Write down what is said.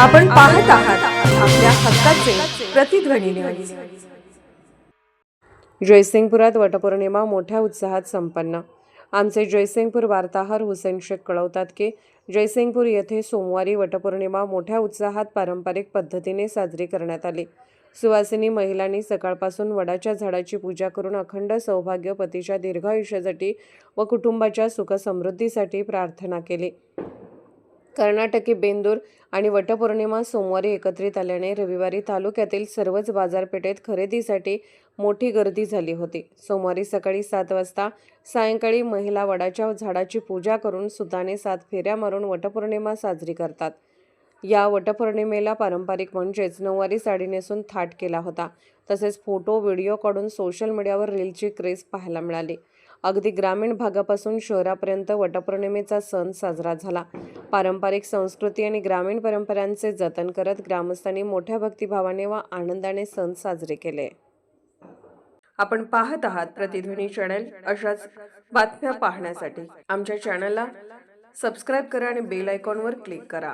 आपण पाहत आहात आपल्या हक्काचे प्रतिध्वनी न्यूज. जयसिंगपुरात वटपौर्णिमा मोठ्या उत्साहात संपन्न. आमचे जयसिंगपूर वार्ताहर हुसेन शेख कळवतात की जयसिंगपूर येथे सोमवारी वटपौर्णिमा मोठ्या उत्साहात पारंपरिक पद्धतीने साजरी करण्यात आली. सुवासिनी महिलांनी सकाळपासून वडाच्या झाडाची पूजा करून अखंड सौभाग्य, पतीच्या दीर्घायुष्यासाठी व कुटुंबाच्या सुखसमृद्धीसाठी प्रार्थना केली. कर्नाटकी बेंदूर आणि वटपौर्णिमा सोमवारी एकत्रित आल्याने रविवारी तालुक्यातील सर्वच बाजारपेठेत खरेदीसाठी मोठी गर्दी झाली होती. सोमवारी सकाळी 7 वाजता सायंकाळी महिला वडाच्या झाडाची पूजा करून सुताने 7 फेऱ्या मारून वटपौर्णिमा साजरी करतात. या वटपौर्णिमेला पारंपरिक म्हणजेच नऊवारी साडी नेसून थाट केला होता. तसेच फोटो, व्हिडिओ काढून सोशल मीडियावर रीलची क्रेज पाहायला मिळाली. अगदी ग्रामीण भागापासून शहरापर्यंत वटपौर्णिमेचा सण साजरा झाला. पारंपरिक संस्कृती आणि ग्रामीण परंपरांचे जतन करत ग्रामस्थांनी मोठ्या भक्तिभावाने व आनंदाने सण साजरे केले. आपण पाहत आहात प्रतिध्वनी चॅनल. अशाच बातम्या पाहण्यासाठी आमच्या चॅनलला सबस्क्राईब करा आणि बेल आयकॉनवर क्लिक करा.